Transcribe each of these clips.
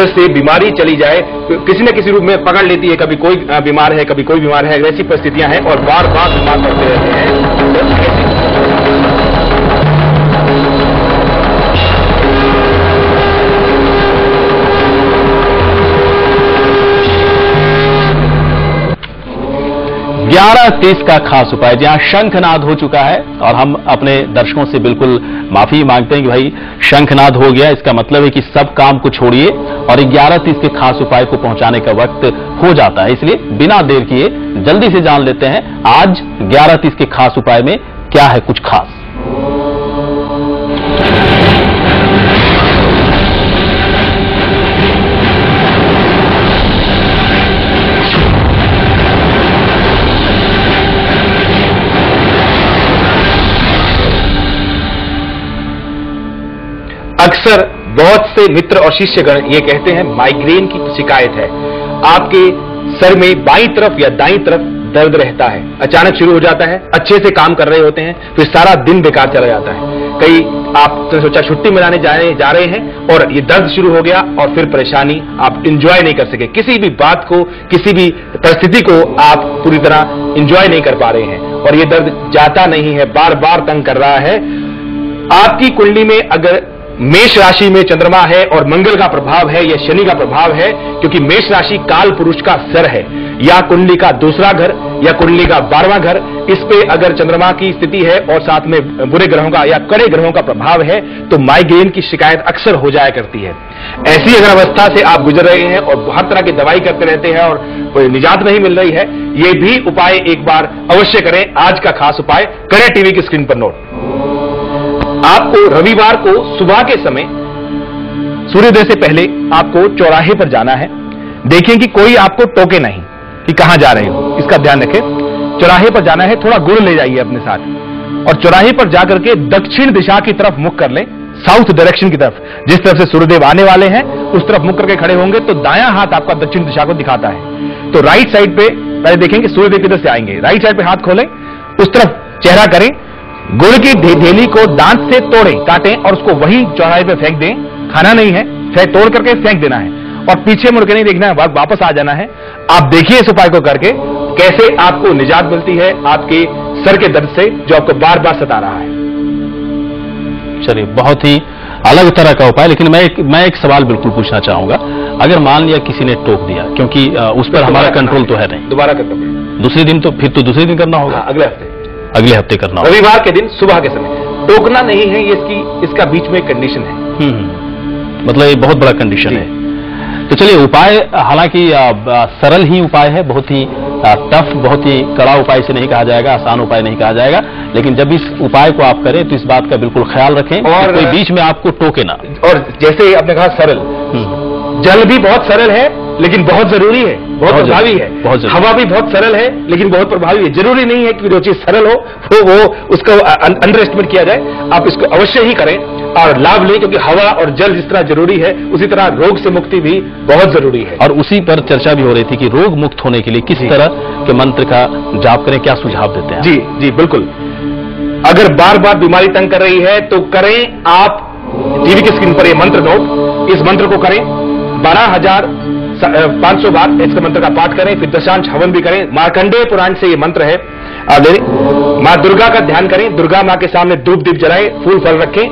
अंदर से बीमारी चली जाए, किसी न किसी रूप में पकड़ लेती है, कभी कोई बीमार है, कभी कोई बीमार है, ऐसी परिस्थितियां हैं और बार बार बीमार पड़ते रहते हैं। तो 11:30 का खास उपाय, जहां शंखनाद हो चुका है और हम अपने दर्शकों से बिल्कुल माफी मांगते हैं कि भाई शंखनाद हो गया, इसका मतलब है कि सब काम को छोड़िए और 11:30 के खास उपाय को पहुंचाने का वक्त हो जाता है। इसलिए बिना देर किए जल्दी से जान लेते हैं आज 11:30 के खास उपाय में क्या है कुछ खास। अक्सर बहुत से मित्र और शिष्यगण ये कहते हैं माइग्रेन की शिकायत है, आपके सर में बाईं तरफ या दाईं तरफ दर्द रहता है, अचानक शुरू हो जाता है, अच्छे से काम कर रहे होते हैं, फिर सारा दिन बेकार चला जाता है। कई आपने सोचा छुट्टी मनाने जा रहे हैं और ये दर्द शुरू हो गया और फिर परेशानी, आप इंजॉय नहीं कर सके, किसी भी बात को, किसी भी परिस्थिति को आप पूरी तरह इंजॉय नहीं कर पा रहे हैं और ये दर्द जाता नहीं है, बार बार तंग कर रहा है। आपकी कुंडली में अगर मेष राशि में चंद्रमा है और मंगल का प्रभाव है या शनि का प्रभाव है, क्योंकि मेष राशि काल पुरुष का सर है, या कुंडली का दूसरा घर या कुंडली का 12वां घर, इस पे अगर चंद्रमा की स्थिति है और साथ में बुरे ग्रहों का या कड़े ग्रहों का प्रभाव है तो माइग्रेन की शिकायत अक्सर हो जाया करती है। ऐसी अगर अवस्था से आप गुजर रहे हैं और हर तरह की दवाई करते रहते हैं और कोई निजात नहीं मिल रही है, ये भी उपाय एक बार अवश्य करें। आज का खास उपाय करें टीवी की स्क्रीन पर नोट। आपको रविवार को सुबह के समय सूर्योदय से पहले आपको चौराहे पर जाना है। देखें कि कोई आपको टोके नहीं कि कहां जा रहे हो, इसका ध्यान रखें। चौराहे पर जाना है, थोड़ा गुड़ ले जाइए अपने साथ और चौराहे पर जाकर के दक्षिण दिशा की तरफ मुख कर लें, साउथ डायरेक्शन की तरफ। जिस तरफ से सूर्यदेव आने वाले हैं उस तरफ मुख करके खड़े होंगे तो दायां हाथ आपका दक्षिण दिशा को दिखाता है। तो राइट साइड पे पहले देखेंगे सूर्यदेव किधर से आएंगे, राइट साइड पे हाथ खोलें, उस तरफ चेहरा करें, गुड़ की ढेली को दांत से तोड़ें, काटें और उसको वही चौराहे पे फेंक दें। खाना नहीं है, तोड़ करके फेंक देना है और पीछे मुड़ के नहीं देखना है, वापस आ जाना है। आप देखिए इस उपाय को करके कैसे आपको निजात मिलती है आपके सर के दर्द से जो आपको बार बार सता रहा है। चलिए, बहुत ही अलग तरह का उपाय, लेकिन मैं एक सवाल बिल्कुल पूछना चाहूंगा। अगर मान लिया किसी ने टोक दिया, क्योंकि उस पर हमारा कंट्रोल तो है नहीं, दोबारा करना पड़ेगा दूसरे दिन, तो फिर तो दूसरे दिन करना होगा, अगले हफ्ते करना होगा। रविवार के दिन सुबह के समय टोकना नहीं है, ये इसका बीच में कंडीशन है। मतलब ये बहुत बड़ा कंडीशन है। तो चलिए, उपाय हालांकि सरल ही उपाय है, बहुत ही टफ, बहुत ही कड़ा उपाय से नहीं कहा जाएगा, आसान उपाय नहीं कहा जाएगा, लेकिन जब इस उपाय को आप करें तो इस बात का बिल्कुल ख्याल रखें और कोई बीच में आपको टोके ना। और जैसे आपने कहा सरल, जल भी बहुत सरल है लेकिन बहुत जरूरी है, बहुत प्रभावी है। हवा भी बहुत सरल है लेकिन बहुत प्रभावी है। जरूरी नहीं है कि जो चीज सरल हो वो उसको अंडर एस्टिमेट किया जाए। आप इसको अवश्य ही करें और लाभ लें, क्योंकि हवा और जल जिस तरह जरूरी है उसी तरह रोग से मुक्ति भी बहुत जरूरी है। और उसी पर चर्चा भी हो रही थी कि रोग मुक्त होने के लिए किस तरह के मंत्र का जाप करें, क्या सुझाव देते हैं? जी जी बिल्कुल। अगर बार बार बीमारी तंग कर रही है तो करें आप टीवी की स्क्रीन पर ये मंत्र नोट, इस मंत्र को करें 12,500 बार इसका मंत्र का पाठ करें, फिर दशांश हवन भी करें। मार्कंडेय पुराण से ये मंत्र है। आप मां दुर्गा का ध्यान करें, दुर्गा मां के सामने धूप दीप जलाएं, फूल फल रखें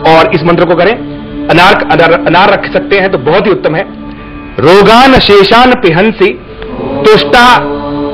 और इस मंत्र को करें। अनार रख सकते हैं तो बहुत ही उत्तम है। रोगान शेषान पिहंसी तुष्टा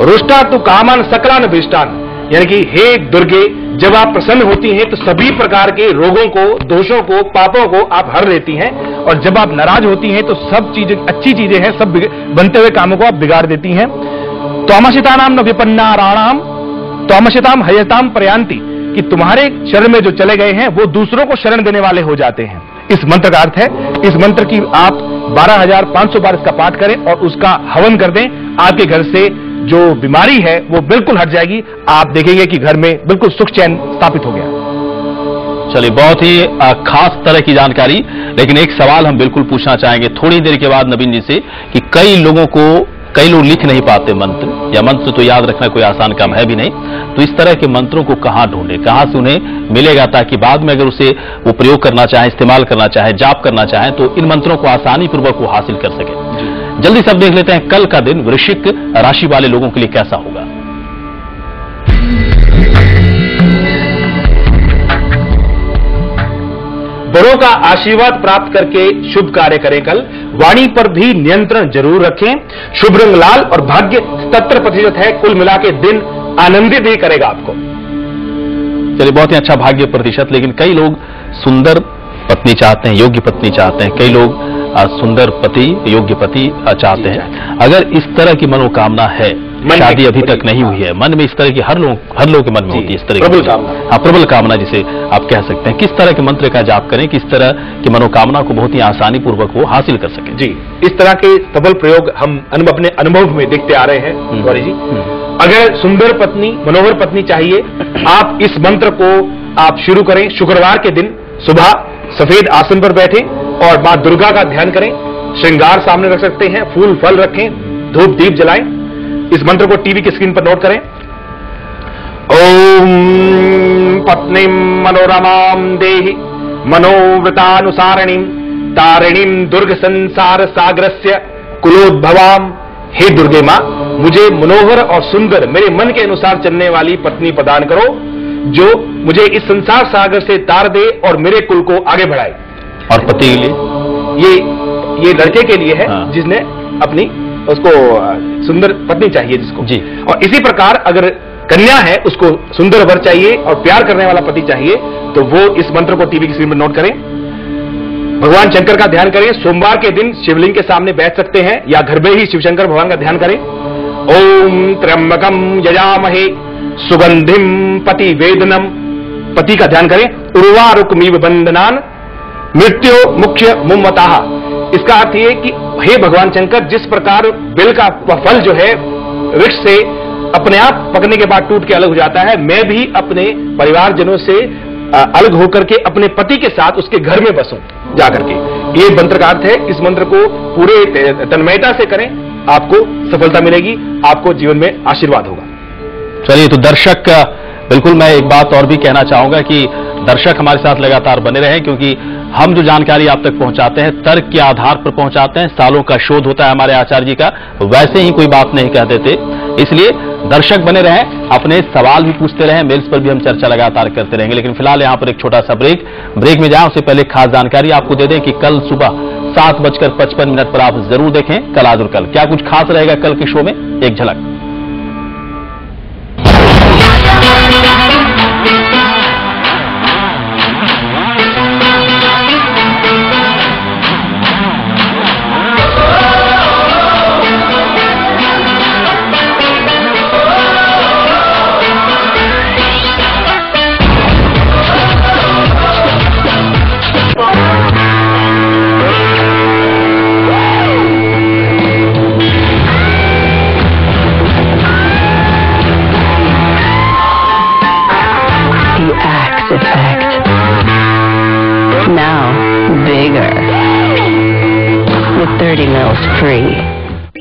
रुष्टा तु कामान सकलान भीष्टान, यानी कि हे दुर्गे, जब आप प्रसन्न होती हैं तो सभी प्रकार के रोगों को, दोषों को, पापों को आप हर लेती हैं, और जब आप नाराज होती हैं तो सब चीजें, अच्छी चीजें हैं, सब बनते हुए कामों को आप बिगाड़ देती हैं। त्वमशितानाम न विपन्नाराणाम त्वमशिताम हयताम प्रयांति, कि तुम्हारे शरण में जो चले गए हैं वो दूसरों को शरण देने वाले हो जाते हैं। इस मंत्र का अर्थ है, इस मंत्र की आप 12,500 बार इसका पाठ करें और उसका हवन कर दें। आपके घर से जो बीमारी है वो बिल्कुल हट जाएगी। आप देखेंगे कि घर में बिल्कुल सुख चैन स्थापित हो गया। चलिए, बहुत ही खास तरह की जानकारी, लेकिन एक सवाल हम बिल्कुल पूछना चाहेंगे थोड़ी देर के बाद नवीन जी से कि कई लोगों को कई लोग लिख नहीं पाते मंत्र, या मंत्र तो याद रखना कोई आसान काम है भी नहीं, तो इस तरह के मंत्रों को कहां ढूंढे, कहां से उन्हें मिलेगा, ताकि बाद में अगर उसे वो प्रयोग करना चाहे, इस्तेमाल करना चाहे, जाप करना चाहे, तो इन मंत्रों को आसानी पूर्वक वो हासिल कर सके। जल्दी सब देख लेते हैं कल का दिन वृश्चिक राशि वाले लोगों के लिए कैसा होगा। बड़ों का आशीर्वाद प्राप्त करके शुभ कार्य करें कल। वाणी पर भी नियंत्रण जरूर रखें। शुभ रंग लाल और भाग्य 77% है। कुल मिला के दिन आनंदित ही करेगा आपको। चलिए, बहुत ही अच्छा भाग्य प्रतिशत। लेकिन कई लोग सुंदर पत्नी चाहते हैं, योग्य पत्नी चाहते हैं, कई लोग सुंदर पति, योग्य पति चाहते हैं। अगर इस तरह की मनोकामना है, शादी अभी तक नहीं हुई है, मन में इस तरह की हर लोग के मन में होती है इस तरह की प्रबल कामना जिसे आप कह सकते हैं, किस तरह के मंत्र का जाप करें, किस तरह की मनोकामना को बहुत ही आसानी पूर्वक वो हासिल कर सके। जी, इस तरह के सबल प्रयोग हम अपने अनुभव में देखते आ रहे हैं गौरी जी। अगर सुंदर पत्नी, मनोहर पत्नी चाहिए, आप इस मंत्र को आप शुरू करें। शुक्रवार के दिन सुबह सफेद आसन पर बैठे और मां दुर्गा का ध्यान करें। श्रृंगार सामने रख सकते हैं, फूल फल रखें, धूप दीप जलाएं। इस मंत्र को टीवी की स्क्रीन पर नोट करें। ओम पत्नीं मनोरमां देहि मनोव्रतानुसारिणीं तारिणीं दुर्ग संसार सागरस्य कुलोद्भवां। हे दुर्गे मां, मुझे मनोहर और सुंदर, मेरे मन के अनुसार चलने वाली पत्नी प्रदान करो, जो मुझे इस संसार सागर से तार दे और मेरे कुल को आगे बढ़ाए। और पति के लिए ये लड़के के लिए है, जिसने अपनी उसको सुंदर पत्नी चाहिए जिसको जी। और इसी प्रकार अगर कन्या है, उसको सुंदर वर चाहिए और प्यार करने वाला पति चाहिए, तो वो इस मंत्र को टीवी की स्क्रीन पर नोट करें। भगवान शंकर का ध्यान करें। सोमवार के दिन शिवलिंग के सामने बैठ सकते हैं या घर में ही शिवशंकर भगवान का ध्यान करें। ओम त्र्यंबकम यजामहे सुगंधिम पति वेदनम। पति का ध्यान करें। उर्वारुकमीव बंदनान मृत्यु मुख्य मुम्मताह। इसका अर्थ यह कि हे भगवान शंकर, जिस प्रकार बेल का फल जो है वृक्ष से अपने आप पकने के बाद टूट के अलग हो जाता है, मैं भी अपने परिवारजनों से अलग होकर के अपने पति के साथ उसके घर में बसूं जाकर के। ये मंत्र का अर्थ है। इस मंत्र को पूरे तन्मयता से करें, आपको सफलता मिलेगी, आपको जीवन में आशीर्वाद होगा। चलिए, तो दर्शक, बिल्कुल मैं एक बात और भी कहना चाहूंगा कि दर्शक हमारे साथ लगातार बने रहें, क्योंकि हम जो जानकारी आप तक पहुंचाते हैं तर्क के आधार पर पहुंचाते हैं। सालों का शोध होता है हमारे आचार्य जी का, वैसे ही कोई बात नहीं कह देते। इसलिए दर्शक बने रहें, अपने सवाल भी पूछते रहें, मेल्स पर भी हम चर्चा लगातार करते रहेंगे। लेकिन फिलहाल यहां पर एक छोटा सा ब्रेक में जाएं, उससे पहले खास जानकारी आपको दे दें कि कल सुबह 7:55 पर आप जरूर देखें कल आज और कल। क्या कुछ खास रहेगा कल के शो में, एक झलक।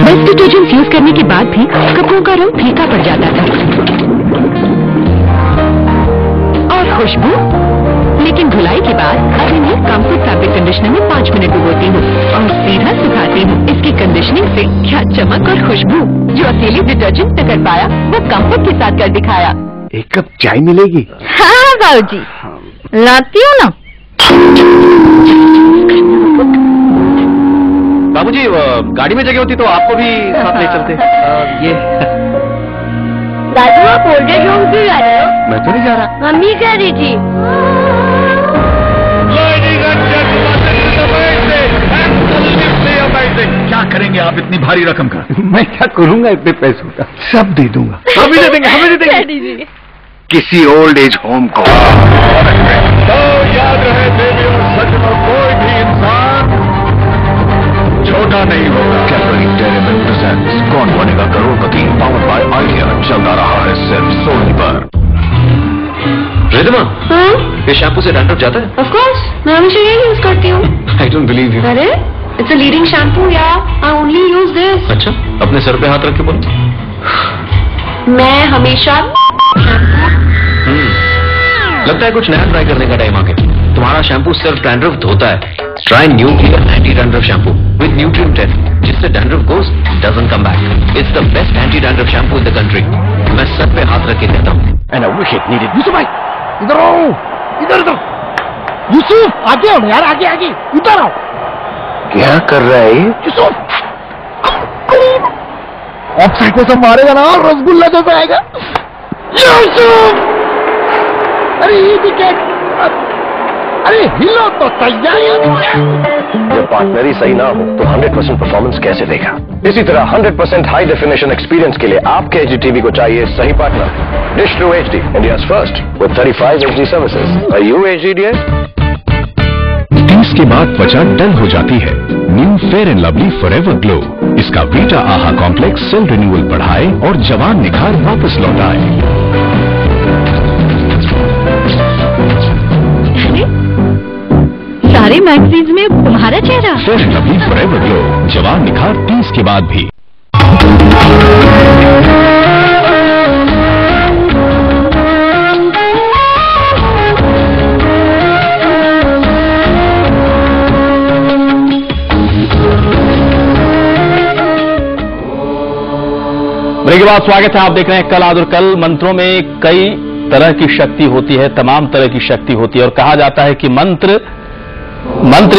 बेस्ट डिटर्जेंट यूज करने के बाद भी कपड़ों का रंग फीका पड़ जाता था और खुशबू, लेकिन धुलाई के बाद अब इन्हें कम्फर्ट फैब्रिक कंडीशनर में 5 मिनट डुबोती हूँ और सीधा सुखाती हूँ। इसकी कंडीशनिंग से क्या चमक और खुशबू जो अकेले डिटर्जेंट न कर पाया, वो कम्फर्ट के साथ कर दिखाया। एक कप चाय मिलेगी? हाँ बाबूजी, लाती हूँ ना। बाबूजी, गाड़ी में जगह होती तो आपको भी साथ ले चलते। ये दादू, आप ओल्ड एज होम क्यों जा रहे हो? मैं तो नहीं जा रहा। मम्मी कह रही थी। क्या करेंगे आप इतनी भारी रकम का? मैं क्या करूंगा इतने पैसों का? सब दे दूंगा। हम ही दे देंगे, हम ही दे देंगे किसी ओल्ड एज होम को। तो याद रहे देवी और सज्जनों, कोई भी इंसान छोटा नहीं होगा। कैफे टेरेबल प्रेजेंट्स कौन बनेगा करोड़पति, पावर्ड बाय आइडिया, चलता रहा है सिर्फ सोनी पर। रिदमा, ये शैम्पू से डैंड्रफ जाता है? ऑफ कोर्स, मैं हमेशा यही यूज करती हूँ। I don't believe you. अरे It's a leading shampoo, yeah. I only use this. अच्छा, अपने सर पे हाथ रख के बोलो। मैं हमेशा लगता है कुछ नया ट्राई करने का टाइम आ गया। तुम्हारा शैम्पू सिर्फ डैंड्रफ धोता है। Try new clear anti dandruff shampoo with nutrient 10, जिससे dandruff goes doesn't come back. It's the best anti dandruff shampoo in the country. मैं सर पे हाथ रख के कहता हूँ। And I wish it needed. Yusuf भाई, इधर आओ, इधर। यूसुफ, आगे आओ यार, आगे, इधर आओ। क्या कर रहा है यूसुफ? अब साइको से मारेगा ना, रसगुल्ला जैसा आएगा। यूसुफ! अरे ये विकेट, अरे हिलो तो तैयार। जब पार्टनर ही सही ना हो तो 100% परफॉर्मेंस कैसे देगा? इसी तरह 100% हाई डेफिनेशन एक्सपीरियंस के लिए आपके HD टीवी को चाहिए सही partner. Dish true HD, India's first with 35 HD services. Are you HD dear? 30 के बाद त्वचा डल हो जाती है। New Fair and Lovely forever glow. इसका vita AHA complex cell renewal बढ़ाए और जवान निखार वापस लौटाए। सारे मैगजीन्स में तुम्हारा चेहरा। Fair and Lovely forever glow, जवान निखार 30 के बाद भी। ब्रेक के बाद स्वागत है। आप देख रहे हैं कल आज और कल। मंत्रों में कई तरह की शक्ति होती है, तमाम तरह की शक्ति होती है और कहा जाता है कि मंत्र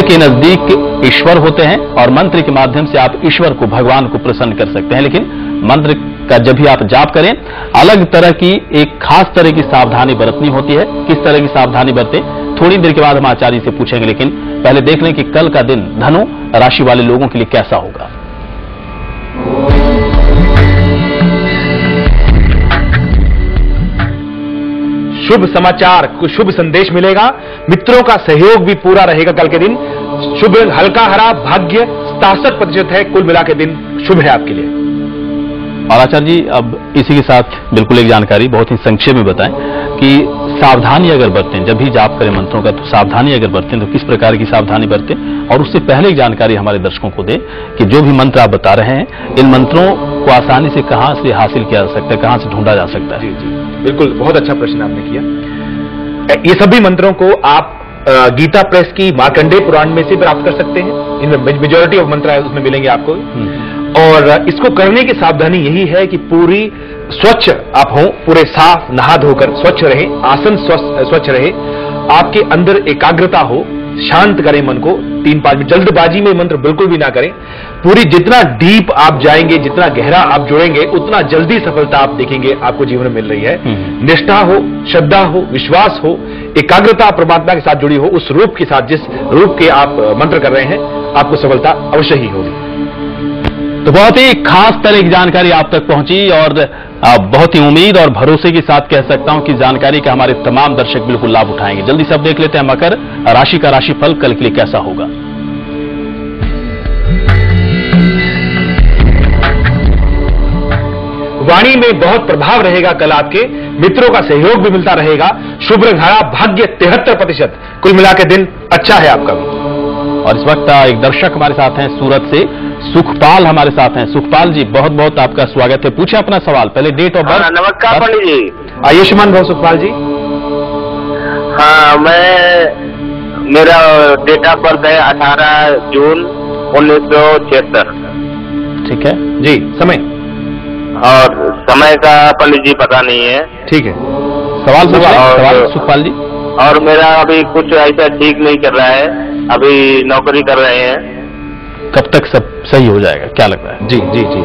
के नजदीक ईश्वर होते हैं और मंत्र के माध्यम से आप ईश्वर को, भगवान को प्रसन्न कर सकते हैं। लेकिन मंत्र का जब भी आप जाप करें, अलग तरह की एक खास तरह की सावधानी बरतनी होती है। किस तरह की सावधानी बरतें, थोड़ी देर के बाद हम आचार्य से पूछेंगे। लेकिन पहले देख लें कि कल का दिन धनु राशि वाले लोगों के लिए कैसा होगा। शुभ समाचार, कुछ शुभ संदेश मिलेगा। मित्रों का सहयोग भी पूरा रहेगा कल के दिन। शुभ हल्का हरा भाग्य 67% है। कुल मिला के दिन शुभ है आपके लिए। और आचार्य जी, अब इसी के साथ बिल्कुल एक जानकारी बहुत ही संक्षेप में बताएं कि सावधानी अगर बरतें, जब भी जाप करें मंत्रों का, तो सावधानी अगर बरतें तो किस प्रकार की सावधानी बरतें। और उससे पहले एक जानकारी हमारे दर्शकों को दें कि जो भी मंत्र आप बता रहे हैं, इन मंत्रों को आसानी से कहां से हासिल किया जा सकता है, कहां से ढूंढा जा सकता है। जी, बिल्कुल, बहुत अच्छा प्रश्न आपने किया। ये सभी मंत्रों को आप गीता प्रेस की मार्कंडेय पुराण में से प्राप्त कर सकते हैं। इनमें मेजॉरिटी ऑफ मंत्र है, उसमें मिलेंगे आपको। और इसको करने की सावधानी यही है कि पूरी स्वच्छ आप हों, पूरे साफ नहा धोकर स्वच्छ रहे, आसन स्वच्छ रहे, आपके अंदर एकाग्रता हो, शांत करें मन को। 3-5 मिनट जल्दबाजी में मंत्र बिल्कुल भी ना करें। पूरी जितना डीप आप जाएंगे, जितना गहरा आप जुड़ेंगे, उतना जल्दी सफलता आप देखेंगे आपको जीवन में मिल रही है। निष्ठा हो, श्रद्धा हो, विश्वास हो, एकाग्रता परमात्मा के साथ जुड़ी हो, उस रूप के साथ, जिस रूप के आप मंत्र कर रहे हैं, आपको सफलता अवश्य ही होगी। तो बहुत ही खास तरह की जानकारी आप तक पहुंची और बहुत ही उम्मीद और भरोसे के साथ कह सकता हूं कि जानकारी का हमारे तमाम दर्शक बिल्कुल लाभ उठाएंगे। जल्दी से अब देख लेते हैं मकर राशि का राशिफल कल के लिए कैसा होगा। वाणी में बहुत प्रभाव रहेगा कल आपके। मित्रों का सहयोग भी मिलता रहेगा। शुभ रंग हरा, भाग्य 73%। कुल मिला के दिन अच्छा है आपका भी। और इस वक्त एक दर्शक हमारे साथ हैं सूरत से, सुखपाल हमारे साथ हैं। सुखपाल जी, बहुत बहुत आपका स्वागत है। पूछे अपना सवाल, पहले डेट ऑफ बर्थ। नमस्कार पंडित जी। आयुष्मान भव सुखपाल जी। हाँ, मेरा डेट ऑफ बर्थ है 18 जून 1976। ठीक है जी। समय और समय का पंडित जी पता नहीं है। ठीक है, सवाल सवाल सुखपाल जी। और मेरा अभी कुछ ऐसा ठीक नहीं कर रहा है, अभी नौकरी कर रहे हैं। कब तक सब सही हो जाएगा, क्या लग रहा है? जी जी जी,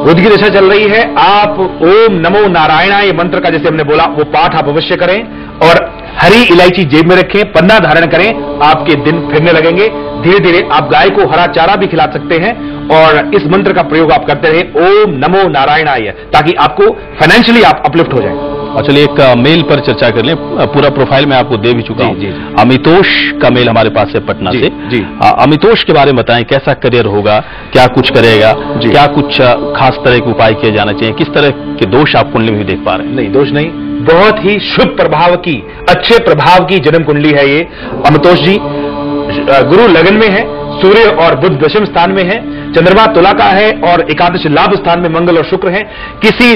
बुध की दशा चल रही है। आप ओम नमो नारायणाय मंत्र का जैसे हमने बोला वो पाठ आप अवश्य करें और हरी इलायची जेब में रखें, पन्ना धारण करें, आपके दिन फिरने लगेंगे। धीरे धीरे आप गाय को हरा चारा भी खिला सकते हैं और इस मंत्र का प्रयोग आप करते रहे, ओम नमो नारायणाय, ताकि आपको फाइनेंशियली आप अपलिफ्ट हो जाए। और चलिए एक मेल पर चर्चा कर लें। पूरा प्रोफाइल मैं आपको दे भी चुका हूं। अमितोष का मेल हमारे पास है पटना से। अमितोष के बारे में बताएं, कैसा करियर होगा, क्या कुछ करेगा, क्या कुछ खास तरह के उपाय किए जाना चाहिए, किस तरह के दोष आप कुंडली में देख पा रहे हैं? नहीं, दोष नहीं, बहुत ही शुभ प्रभाव की, अच्छे प्रभाव की जन्म कुंडली है ये। अमितोष जी गुरु लगन में है, सूर्य और बुध दशम स्थान में है, चंद्रमा तुला का है और एकादश लाभ स्थान में मंगल और शुक्र है। किसी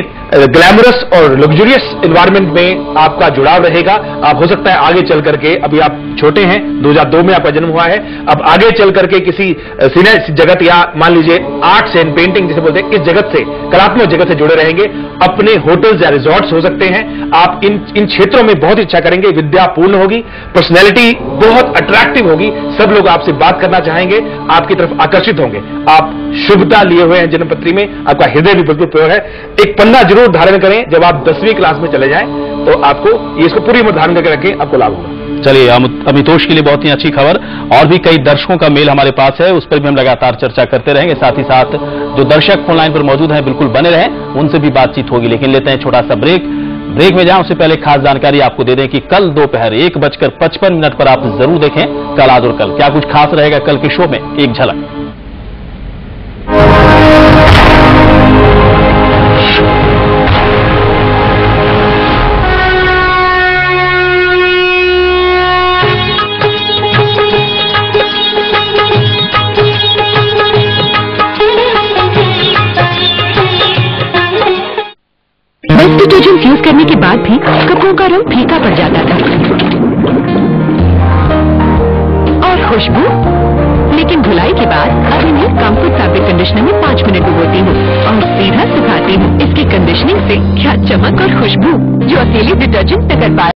ग्लैमरस और लग्जरियस एनवायरमेंट में आपका जुड़ाव रहेगा। आप हो सकता है आगे चल करके, अभी आप छोटे हैं, 2002 में आपका जन्म हुआ है, अब आगे चल करके किसी सिने जगत या मान लीजिए आर्ट्स एंड पेंटिंग जिसे बोलते हैं, इस जगत से, कलात्मक जगत से जुड़े रहेंगे। अपने होटल्स या रिजॉर्ट्स हो सकते हैं। आप इन क्षेत्रों में बहुत इच्छा करेंगे। विद्या पूर्ण होगी, पर्सनैलिटी बहुत अट्रैक्टिव होगी, सब लोग आपसे बात करना चाहेंगे, आपकी तरफ आकर्षित होंगे। आप शुभता लिए हुए हैं जन्मपत्री में, आपका हृदय भी बिल्कुल प्योर है। एक पन्ना जरूर धारण करें जब आप 10वीं क्लास में चले जाएं, तो आपको इसको पूरी उम्र धारण करके रखें, आपको लाभ होगा। चलिए, अमितोष के लिए बहुत ही अच्छी खबर। और भी कई दर्शकों का मेल हमारे पास है, उस पर भी हम लगातार चर्चा करते रहेंगे। साथ ही साथ जो दर्शक फोन लाइन पर मौजूद हैं बिल्कुल बने रहें, उनसे भी बातचीत होगी। लेकिन लेते हैं छोटा सा ब्रेक में जाएं उससे पहले खास जानकारी आपको दे दें कि कल दोपहर 1:55 पर आप जरूर देखें कल आज और कल। क्या कुछ खास रहेगा कल के शो में, एक झलक। बेस्ट डिटर्जेंट यूज करने के बाद भी कपड़ों का रंग फीका पड़ जाता था और खुशबू, लेकिन धुलाई के बाद अब इन्हें कंफर्ट फैब्रिक कंडीशनर में 5 मिनट डुबोती हूँ और सीधा सुखाती हूँ। इसकी कंडीशनिंग से क्या चमक और खुशबू जो अकेले डिटर्जेंट न कर पाए।